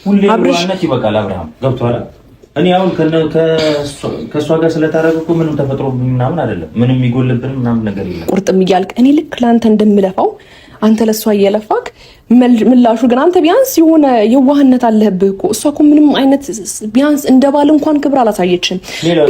ሁሌ ዋናት ይበቃል። አብርሃም ገብቷል። እኔ አሁን ከሷ ጋር ስለታረቀኩ ምንም ተፈጥሮ ምናምን አይደለም። ምንም የሚጎልብን ምናምን ነገር የለም። ቁርጥም እያልክ እኔ ልክ ለአንተ እንደምለፋው አንተ ለሷ እየለፋክ ምላሹ ግን አንተ ቢያንስ የሆነ የዋህነት አለህብህ እኮ። እሷ እኮ ምንም አይነት ቢያንስ እንደ ባል እንኳን ክብር አላሳየችም።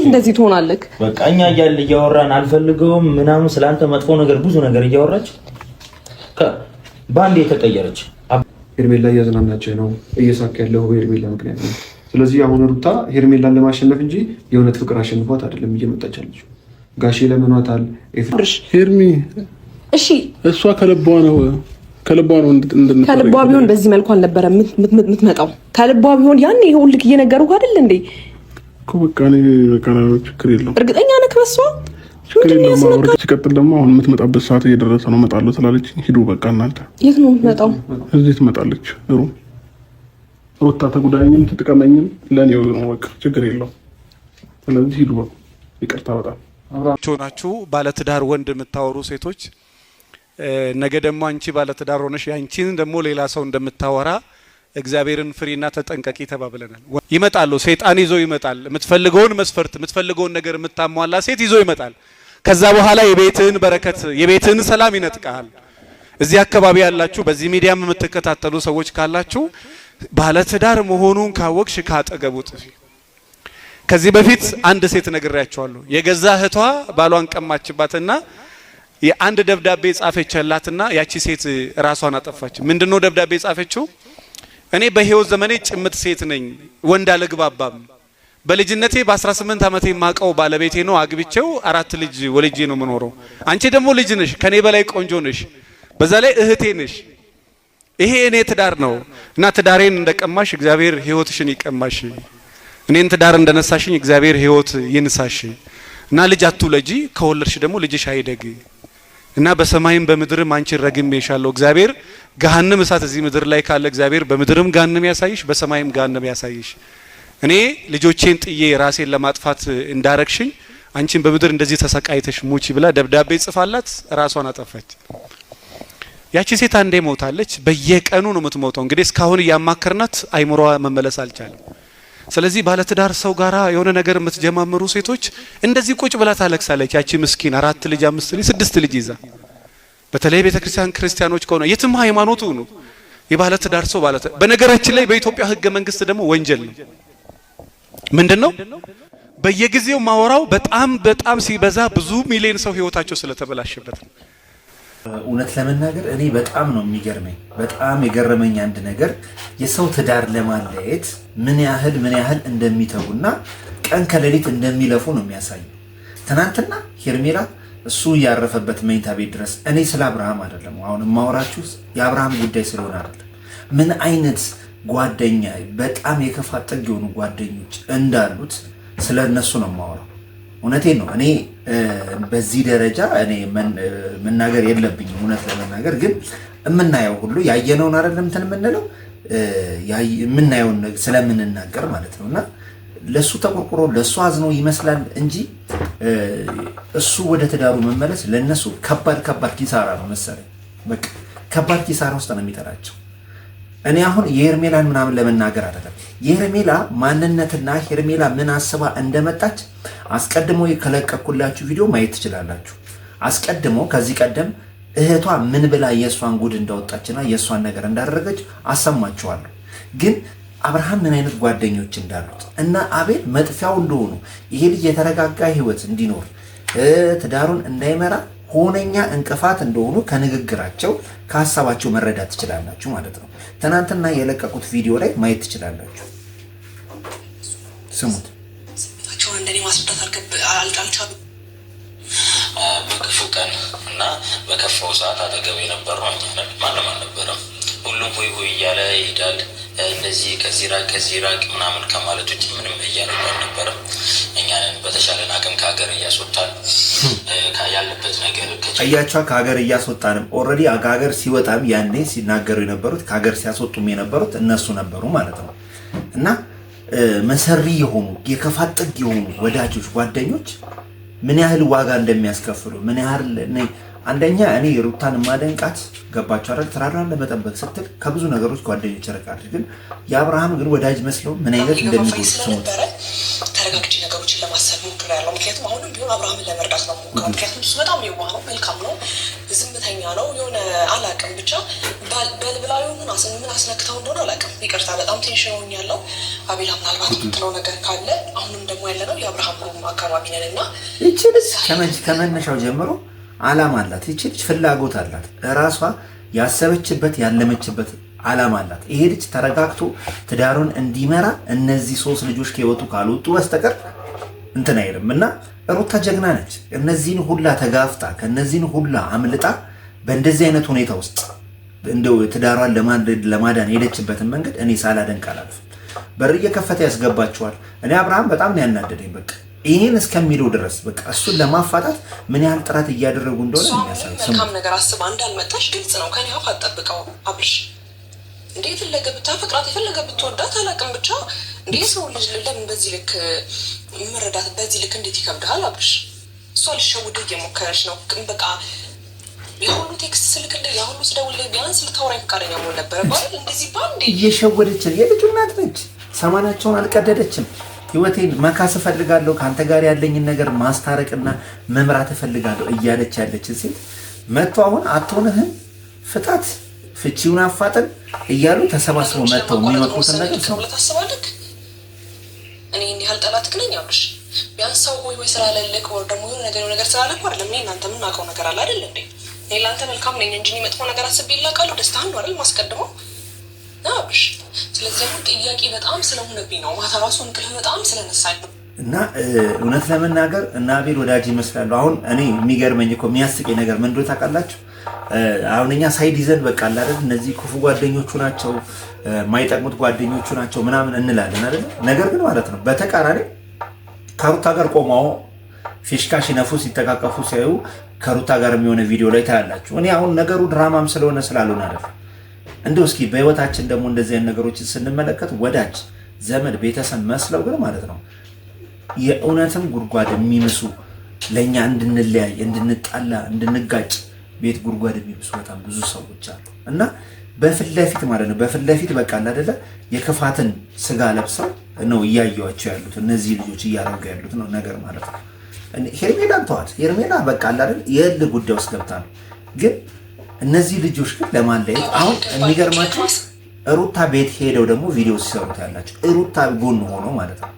እንደዚህ ትሆናለህ? በቃ እኛ እያወራን አልፈልገውም ምናምን ስለአንተ መጥፎ ነገር ብዙ ነገር እያወራች በአንዴ የተቀየረች ሄርሜላ እያዝናናቸው ነው። እየሳካ ያለው ሄርሜላ ምክንያት ነው። ስለዚህ አሁን ሩታ ሄርሜላን ለማሸነፍ እንጂ የእውነት ፍቅር አሸንፏት አይደለም እየመጣች ያለችው። ጋሼ ለምኗታል ሄርሚ። እሺ እሷ ከልቧ ነው ከልቧ ቢሆን በዚህ መልኩ አልነበረ የምትመጣው። ከልቧ ቢሆን ያን ይሄ ሁሉ እየነገሩህ አይደል እንዴ እኮ በቃ ችግር የለውም። እርግጠኛ ነህ በሷ? ሲቀጥል ደግሞ አሁን የምትመጣበት ሰዓት እየደረሰ ነው። እመጣለሁ ስላለች ሂዱ በቃ እናንተ። የት ነው የምትመጣው? እዚህ ትመጣለች። ሩታ ተጉዳኝም ትጥቀመኝም ለእኔ ነው በቃ ችግር የለውም። ስለዚህ ሂዱ በቃ። ይቅርታ በጣም ናችሁ ባለትዳር ወንድ የምታወሩ ሴቶች፣ ነገ ደግሞ አንቺ ባለትዳር ሆነሽ ያንቺን ደግሞ ሌላ ሰው እንደምታወራ እግዚአብሔርን ፍሪና ተጠንቀቂ ተባብለናል። ይመጣሉ፣ ሰይጣን ይዞ ይመጣል። የምትፈልገውን መስፈርት የምትፈልገውን ነገር የምታሟላ ሴት ይዞ ይመጣል። ከዛ በኋላ የቤትህን በረከት የቤትህን ሰላም ይነጥቃል። እዚህ አካባቢ ያላችሁ በዚህ ሚዲያም የምትከታተሉ ሰዎች ካላችሁ ባለትዳር መሆኑን ካወቅሽ ካጠገቡ ጥፊ። ከዚህ በፊት አንድ ሴት ነግሬያቸዋለሁ። የገዛ እህቷ ባሏን ቀማችባትና የአንድ ደብዳቤ ጻፈችላትና ያቺ ሴት ራሷን አጠፋች። ምንድነው ደብዳቤ ጻፈችው? እኔ በህይወት ዘመኔ ጭምት ሴት ነኝ፣ ወንድ አልግባባም። በልጅነቴ በ18 ዓመቴ ማቀው ባለቤቴ ነው፣ አግብቼው 4 ልጅ ወልጄ ነው የምኖረው። አንቺ ደግሞ ልጅ ነሽ፣ ከኔ በላይ ቆንጆ ነሽ፣ በዛ ላይ እህቴ ነሽ። ይሄ እኔ ትዳር ነው እና ትዳሬን እንደቀማሽ እግዚአብሔር ህይወትሽን ይቀማሽ፣ እኔን ትዳር እንደነሳሽኝ እግዚአብሔር ህይወት ይንሳሽ እና ልጅ አትውለጂ፣ ከወለድሽ ደግሞ ልጅሽ አይደግ እና በሰማይም በምድርም አንቺ ረግሜሻለሁ። እግዚአብሔር ገሃነም እሳት እዚህ ምድር ላይ ካለ እግዚአብሔር በምድርም ገሃነም ያሳይሽ፣ በሰማይም ገሃነም ያሳይሽ። እኔ ልጆቼን ጥዬ ራሴን ለማጥፋት እንዳረግሽኝ አንቺን በምድር እንደዚህ ተሰቃይተሽ ሙቺ ብላ ደብዳቤ ጽፋላት ራሷን አጠፋች። ያቺ ሴት አንዴ ሞታለች፣ በየቀኑ ነው የምትሞተው። እንግዲህ እስካሁን እያማከርናት አይምሮዋ መመለስ አልቻለም። ስለዚህ ባለትዳር ሰው ጋራ የሆነ ነገር የምትጀማምሩ ሴቶች እንደዚህ ቁጭ ብላ ታለቅሳለች። ያቺ ምስኪን 4 ልጅ 5 ልጅ 6 ልጅ ይዛ። በተለይ ቤተክርስቲያን ክርስቲያኖች ከሆነ የትም ሃይማኖቱ ነው የባለትዳር ሰው በነገራችን ላይ በኢትዮጵያ ህገ መንግስት ደግሞ ወንጀል ነው። ምንድነው? በየጊዜው ማወራው በጣም ሲበዛ ብዙ ሚሊዮን ሰው ህይወታቸው ስለተበላሸበት ነው። እውነት ለመናገር እኔ በጣም ነው የሚገርመኝ። በጣም የገረመኝ አንድ ነገር የሰው ትዳር ለማለየት ምን ያህል እንደሚተጉና ቀን ከሌሊት እንደሚለፉ ነው የሚያሳየው። ትናንትና ሄርሜላ እሱ ያረፈበት መኝታ ቤት ድረስ እኔ ስለ አብርሃም አይደለም አሁን ማወራችሁ የአብርሃም ጉዳይ ስለሆነ አይደለም። ምን አይነት ጓደኛ በጣም የከፋ ጥግ የሆኑ ጓደኞች እንዳሉት ስለነሱ ነው ማወራው። እውነቴን ነው። እኔ በዚህ ደረጃ እኔ መናገር የለብኝም እውነት ለመናገር ግን የምናየው ሁሉ ያየነውን አይደለም እንትን የምንለው የምናየውን ስለምንናገር ማለት ነውና ለሱ ተቆርቆሮ ለሱ አዝኖ ይመስላል እንጂ እሱ ወደ ትዳሩ መመለስ ለነሱ ከባድ ኪሳራ ነው መሰለኝ። በቃ ከባድ ኪሳራ ውስጥ ነው የሚጠራቸው። እኔ አሁን የሄርሜላን ምናምን ለመናገር አይደለም። የሄርሜላ ማንነትና ሄርሜላ ምን አስባ እንደመጣች አስቀድሞ የከለቀኩላችሁ ቪዲዮ ማየት ትችላላችሁ። አስቀድሞ ከዚህ ቀደም እህቷ ምን ብላ የሷን ጉድ እንዳወጣችና የሷን ነገር እንዳደረገች አሰማችኋለሁ። ግን አብርሃም ምን አይነት ጓደኞች እንዳሉት እና አቤል መጥፊያው እንደሆኑ ይሄ ልጅ የተረጋጋ ህይወት እንዲኖር ትዳሩን እንዳይመራ ሆነኛ እንቅፋት እንደሆኑ ከንግግራቸው ከሐሳባቸው መረዳት ትችላላችሁ ማለት ነው። ትናንትና የለቀቁት ቪዲዮ ላይ ማየት ትችላላችሁ። ስሙት። ስሜታቸውን እንደኔ ማስረዳት አልቻሉም። በክፉ ቀን እና በከፋው ሰዓት አጠገብ የነበረው ማንም አልነበረም። ሁሉም ሆይ ሆይ እያለ ይሄዳል። እንደዚህ ከዚህ ራቅ ምናምን ከማለት ውጭ ምንም እያለ አልነበረም። እኛንን በተሻለን አቅም ከሀገር እያስወጣን ያለበት ነገር አያቸው። ከሀገር እያስወጣንም ኦልሬዲ ከሀገር ሲወጣም ያኔ ሲናገሩ የነበሩት ከሀገር ሲያስወጡም የነበሩት እነሱ ነበሩ ማለት ነው። እና መሰሪ የሆኑ የከፋት ጥግ የሆኑ ወዳጆች ጓደኞች ምን ያህል ዋጋ እንደሚያስከፍሉ ምን ያህል አንደኛ እኔ ሩታን ማደንቃት ገባችሁ አይደል? ትዳሯን ለመጠበቅ ስትል ከብዙ ነገሮች ጓደኞች ርቃለች። ግን የአብርሃም ግን ወዳጅ መስለው ምን አይነት እንደሚጎዱ ስሙት። ተረጋግጬ ነገሮችን ለማሰብ ሞክሬያለሁ። ምክንያቱም አሁንም ቢሆን አብርሃምን ለመርዳት ነው ሞክረው። ምክንያቱም እሱ በጣም የዋህ ነው፣ መልካም ነው፣ ዝምተኛ ነው። የሆነ አላውቅም ብቻ በልብላዊ ምን አስነክተው እንደሆነ አላውቅም። ይቅርታ በጣም ቴንሽን ሆኛለሁ። አቤላ ምናልባት የምትለው ነገር ካለ አሁንም ደግሞ ያለ ነው የአብርሃም ሩም አካባቢ ነን እና ይቺ ልጅ ከመነሻው ጀምሮ አላማ አላት። ይቺ ልጅ ፍላጎት አላት። እራሷ ያሰበችበት ያለመችበት አላማ አላት። ይሄ ልጅ ተረጋግቶ ትዳሩን እንዲመራ እነዚህ 3 ልጆች ከወጡ ካልወጡ በስተቀር እንትን አይልም እና ሩታ ጀግና ነች። እነዚህን ሁላ ተጋፍጣ ከነዚህን ሁላ አምልጣ በእንደዚህ አይነት ሁኔታ ውስጥ እንደው ትዳሯን ለማዳን ሄደችበትን መንገድ እኔ ሳላደንቅ አላልፍም። በር እየከፈተ ያስገባቸዋል። እኔ አብርሃም በጣም ነው ያናደደኝ። በቃ ይህን እስከሚለው ድረስ በቃ እሱን ለማፋታት ምን ያህል ጥረት እያደረጉ እንደሆነ የሚያሳይ መልካም ነገር አስባ እንዳልመጣሽ ግልጽ ነው። ከኔ አፍ አትጠብቀው አብርሽ። እንዴ የፈለገ ብታፈቅራት የፈለገ ብትወዳት አላውቅም፣ ብቻ እንዴ ሰው ልጅ ለምን በዚህ ልክ መረዳት በዚህ ልክ እንዴት ይከብዳል አብርሽ? እሷ ልትሸውድ እየሞከረች ነው። በቃ የሁሉ ቴክስት ስልክ እንደ የሁሉ ስደውል ቢያንስ ልታወራኝ ፈቃደኛ መሆን ነበረ ባል እንደዚህ ባንዴ እየሸወደች የልጁ እናት ነች። ሰማናቸውን አልቀደደችም። ህይወቴን መካስ እፈልጋለሁ፣ ከአንተ ጋር ያለኝን ነገር ማስታረቅና መምራት እፈልጋለሁ እያለች ያለችን ሴት መጥቶ አሁን አትሆንህም ፍታት፣ ፍቺውን አፋጥን እያሉ ተሰባስበው መጥተው የሚመክሩትን ነገር ሰው ታስባለህ። እኔ እንዲህ አልጠላትክ ነኝ አብርሽ። ቢያንስ ሰው ሆይ ስላለልክ ወር ደግሞ የሆነ ነገር ስላለክ አይደለም። እኔ እናንተ የምናውቀው ነገር አለ አይደል እንዴ? እኔ ለአንተ መልካም ነኝ እንጂ መጥፎ ነገር አስቤ ይላቃለሁ። ደስታህን ነው አይደል ማስቀድመው አብርሽ። ስለዚህ አሁን ጥያቄ በጣም ስለሆነብኝ ነው። ማታ ራሱ እንቅልፍ በጣም ስለነሳኝ እና እውነት ለመናገር እና አቤል ወዳጅ ይመስላሉ። አሁን እኔ የሚገርመኝ እኮ የሚያስቀኝ ነገር ምን እንደሆነ ታውቃላችሁ? አሁን እኛ ሳይድ ይዘን በቃ አይደል እነዚህ ክፉ ጓደኞቹ ናቸው፣ የማይጠቅሙት ጓደኞቹ ናቸው ምናምን እንላለን አይደል? ነገር ግን ማለት ነው በተቃራኒ ከሩታ ጋር ቆመው ፊሽካ ሲነፉ ሲተቃቀፉ ሲያዩ ከሩታ ጋር የሚሆነ ቪዲዮ ላይ ታያላችሁ። እኔ አሁን ነገሩ ድራማም ስለሆነ ስላልሆነ አይደል እንደው እስኪ በህይወታችን ደግሞ እንደዚህ አይነት ነገሮችን ስንመለከት ወዳጅ ዘመድ ቤተሰብ መስለው ግን ማለት ነው የእውነትም ጉድጓድ የሚምሱ ለእኛ እንድንለያይ እንድንጣላ እንድንጋጭ ቤት ጉድጓድ የሚምሱ በጣም ብዙ ሰዎች አሉ እና በፊት ለፊት ማለት ነው በፊት ለፊት በቃ አይደለ የክፋትን ስጋ ለብሰው ነው እያየዋቸው ያሉት እነዚህ ልጆች እያደረጉ ያሉት ነው ነገር ማለት ነው። ሄርሜላን ተዋት። ሄርሜላ በቃ አይደል የል ጉዳይ ውስጥ ገብታ ነው። ግን እነዚህ ልጆች ግን ለማለየት አሁን የሚገርማቸው ሩታ ቤት ሄደው ደግሞ ቪዲዮ ሲሰሩት ያላቸው ሩታ ጎን ሆኖ ማለት ነው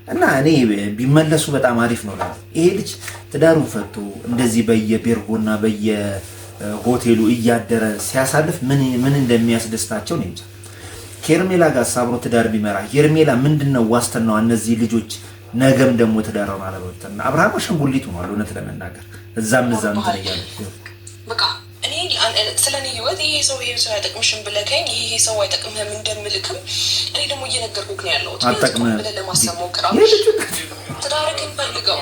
እና እኔ ቢመለሱ በጣም አሪፍ ነው ማለት ይሄ ልጅ ትዳሩን ፈቶ እንደዚህ በየቤርጎና በየሆቴሉ እያደረ ሲያሳልፍ ምን እንደሚያስደስታቸው ነው እንጂ ሄርሜላ ጋር ሳብሮ ትዳር ቢመራ ሄርሜላ ምንድነው ዋስተናው? እነዚህ ልጆች ነገም ደግሞ ትዳራውን አለበተና አብርሃም አሸንጉሊት ሆኗል። እውነት ለመናገር እዛም እንትን እያለ በቃ እኔ ስለኔ ህይወት ይሄ ሰው አይጠቅምሽም ብለከኝ ይሄ ሰው አይጠቅምህም እንደምልክም እኔ ደግሞ እየነገርኩህ ነው ያለሁት። አጠቅምህ ብለህ ለማሰብ ሞክረው ትዳርክን ፈልገው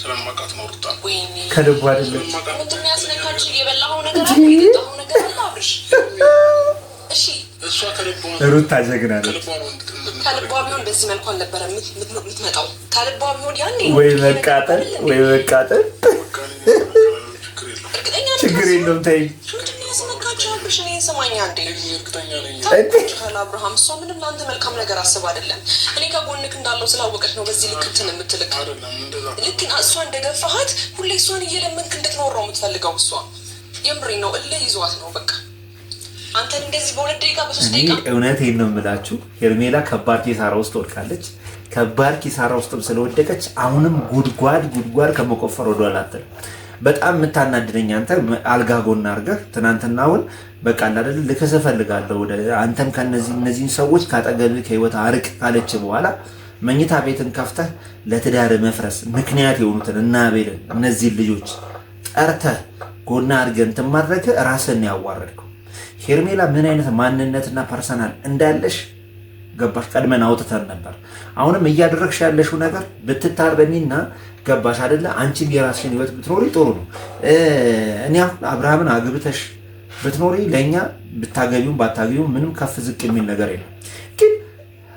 ስለማውቃት ነው ሩታ ከልቡ አይደለም ምንድን ነው ያስነካችሁ? የበላኸው ነገር አለ የጠጣኸው ነገር አለ አብርሽ። እሺ እሷ ሩታ ጀግና ነች። ከልቧ ቢሆን በዚህ መልኩ አልነበረ የምትመጣው። ከልቧ ቢሆን ያኔ ወይ መቃጠል ወይ መቃጠል ችግር የለውም። ተይ ምንድን ነው ያስነካችሁ አብርሽ? እኔን ስማኝ አንዴ አብርሃም እሷ ምንም ለአንተ መልካም ነገር አስብ አይደለም። እኔ ከጎንክ እንዳለው ስላወቀች ነው በዚህ ልክ እንትን የምትልቅ። ልክ እሷ እንደገፋሃት ሁሌ እሷን እየለመንክ እንድትኖር ነው የምትፈልገው። እሷ የምሬ ነው እልህ ይዟት ነው በቃ አንተን እንደዚህ በሁለት ደቂቃ በሶስት ደቂቃ። እውነቴን ነው የምላችሁ ሄርሜላ ከባድ ኪሳራ ውስጥ ወድቃለች። ከባድ ኪሳራ ውስጥም ስለወደቀች አሁንም ጉድጓድ ከመቆፈር ወደኋላ አትልም። በጣም የምታናድደኝ አንተ አልጋ ጎን አድርገህ ትናንትና አሁን በቃ አይደል ልከሰ ፈልጋለሁ ወደ አንተም ከነዚህን ሰዎች ካጠገብህ ከህይወት አርቅ ካለች በኋላ መኝታ ቤትን ከፍተህ ለትዳር መፍረስ ምክንያት የሆኑትን እና አቤልን እነዚህን ልጆች ጠርተህ ጎና አድርገህ እንትን ማድረግ ራስህን ያዋረድከው። ሄርሜላ ምን አይነት ማንነትና ፐርሰናል እንዳለሽ ገባሽ? ቀድመን አውጥተን ነበር። አሁንም እያደረግሽ ያለሽው ነገር ብትታረሚና ገባሽ አይደለ? አንቺም የራስሽን ህይወት ብትኖሪ ጥሩ ነው። እኔ አብርሃምን አግብተሽ ብትኖሪ ለኛ ብታገቢውም ባታገቢውም ምንም ከፍ ዝቅ የሚል ነገር የለም። ግን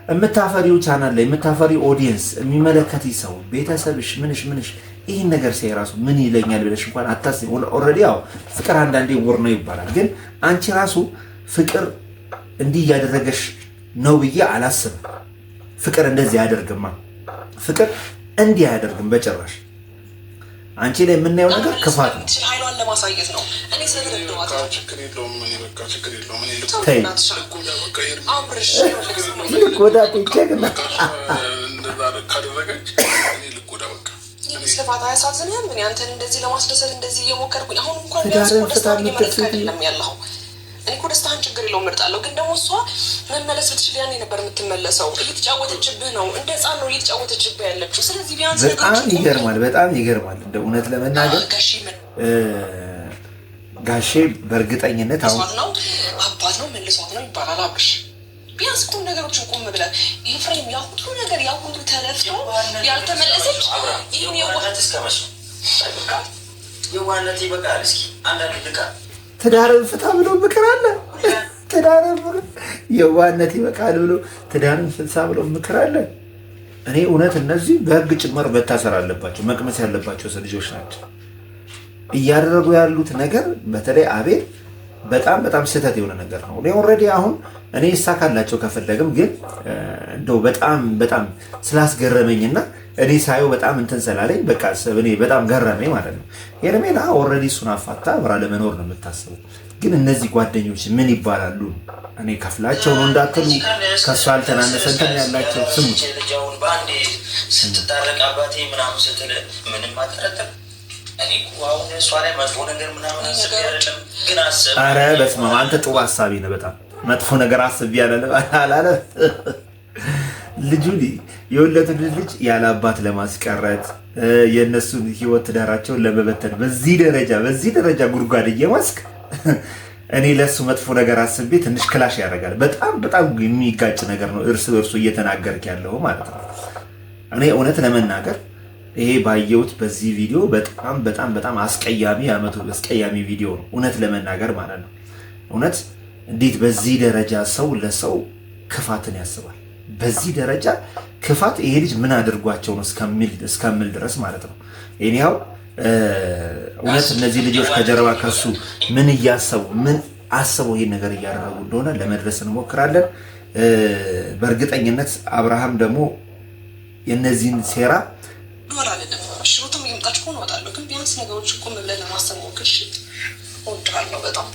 የምታፈሪው ቻናል ላይ የምታፈሪው ኦዲየንስ የሚመለከት ሰው ቤተሰብሽ ምንሽ ይህን ነገር ሲያይ ራሱ ምን ይለኛል ብለሽ እንኳን አታስቢ። ኦልሬዲ ያው ፍቅር አንዳንዴ ውር ነው ይባላል። ግን አንቺ ራሱ ፍቅር እንዲህ እያደረገሽ ነው ብዬ አላስብም። ፍቅር እንደዚህ አያደርግማ። ፍቅር እንዲህ አያደርግም በጭራሽ። አንቺ ላይ የምናየው ነገር ክፋት ነው። ኃይሏን ለማሳየት ነው። እኔ ስለተረዳኋት ነው። ችግር የለውም። ምን ይበቃ፣ ችግር የለውም። ምን ልቆዳ ካደረገች እኔ ልቆዳ በቃ ስለፋታ ያሳዝንህም። ምን አንተን እንደዚህ ለማስደሰት እንደዚህ እየሞከርኩኝ አሁን እንኳን ቢያንስ ደስታ እየመለስክ አይደለም ያለኸው። እኔ እኮ ደስታህን ችግር የለውም እመርጣለሁ። ግን ደግሞ እሷ መመለስ ብትችል ያኔ ነበር የምትመለሰው። እየተጫወተችብህ ነው፣ እንደ ሕፃን ነው እየተጫወተችብህ ያለችው። ስለዚህ ቢያንስ በጣም ይገርማል፣ በጣም ይገርማል። እንደ እውነት ለመናገር ጋሼ በእርግጠኝነት አሁን ነው አባት ነው መልሷት ነው ይባላል። አብርሽ ቢያንስ ቁም ነገሮችን ቁም ብለህ ኤፍሬም ያ ሁሉ ነገር ያ ሁሉ ተለፍቶ ያልተመለሰች ይህን የዋህነት እስከመች ነው? የዋህነት ይበቃል። እስኪ አንዳንድ ልቃ ትዳርን ፍታ ብሎ ምክር አለ። ትዳርን የዋህነት ይበቃል ብሎ ትዳርን ፍታ ብሎ ምክር አለ። እኔ እውነት እነዚህ በህግ ጭምር መታሰር አለባቸው፣ መቅመስ ያለባቸው ልጆች ናቸው። እያደረጉ ያሉት ነገር በተለይ አቤል በጣም በጣም ስህተት የሆነ ነገር ነው። እኔ ኦልሬዲ አሁን እኔ ይሳካላቸው ከፈለግም ግን እንደው በጣም በጣም ስላስገረመኝና እኔ ሳየው በጣም እንትን ስላለኝ በቃ እኔ በጣም ገረመኝ ማለት ነው። ሄርሜላ ኦልሬዲ እሱን አፋታ አብራ ለመኖር ነው የምታስበው። ግን እነዚህ ጓደኞች ምን ይባላሉ? እኔ ከፍላቸው ነው እንዳትሉ ከእሱ አልተናነሰ እንትን ያላቸው ስሙ ልጃውን በአንዴ ስትታረቅ አባቴ ምናምን ስትል ምንም አትረጥም። እኔ አሁን እሷ ላይ መጥፎ ነገር ምናምን አስቤ አይደለም፣ ግን አስብ። ኧረ በስመ አብ አንተ ጥሩ አሳቢ ነህ። በጣም መጥፎ ነገር አስቤ አላለ ልጁ የወለዱት ልጅ ያለ አባት ለማስቀረት የእነሱን ህይወት ትዳራቸውን ለመበተን በዚህ ደረጃ ጉድጓድ እየማስክ እኔ ለሱ መጥፎ ነገር አስቤ ትንሽ ክላሽ ያደርጋል። በጣም የሚጋጭ ነገር ነው እርስ በርሱ እየተናገርክ ያለው ማለት ነው። እኔ እውነት ለመናገር ይሄ ባየሁት በዚህ ቪዲዮ በጣም አስቀያሚ ቪዲዮ ነው እውነት ለመናገር ማለት ነው። እውነት እንዴት በዚህ ደረጃ ሰው ለሰው ክፋትን ያስባል? በዚህ ደረጃ ክፋት ይሄ ልጅ ምን አድርጓቸው ነው እስከምል ድረስ ማለት ነው። እኔው እውነት እነዚህ ልጆች ከጀርባ ከሱ ምን እያሰቡ ምን አስበው ይሄን ነገር እያደረጉ እንደሆነ ለመድረስ እንሞክራለን። በእርግጠኝነት አብርሃም ደግሞ የነዚህን ሴራ ሽሩትም እየመጣች እኮ ነው እወጣለሁ። ግን ቢያንስ ነገሮች እኮ ብለህ ለማሰብ ሞክር። እሺ እወድሃለሁ በጣም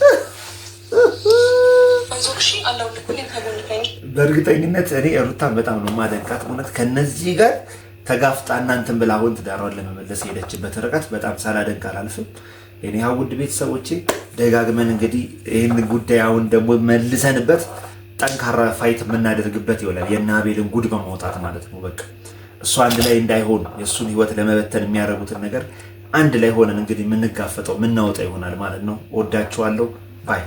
በእርግጠኝነት እኔ ሩታን በጣም ነው የማደንቃት። እውነት ከነዚህ ጋር ተጋፍጣ እናንተን ብላ አሁን ትዳሯን ለመመለስ ሄደችበት ርቀት በጣም ሳላደንቅ አላልፍም። እኔ ውድ ቤተሰቦቼ ደጋግመን እንግዲህ ይህን ጉዳይ አሁን ደግሞ መልሰንበት ጠንካራ ፋይት የምናደርግበት ይሆናል። የእነ አቤልን ጉድ በማውጣት ማለት ነው። በቃ እሱ አንድ ላይ እንዳይሆን የእሱን ህይወት ለመበተን የሚያደርጉትን ነገር አንድ ላይ ሆነን እንግዲህ የምንጋፈጠው የምናወጣ ይሆናል ማለት ነው። ወዳችኋለሁ ባይ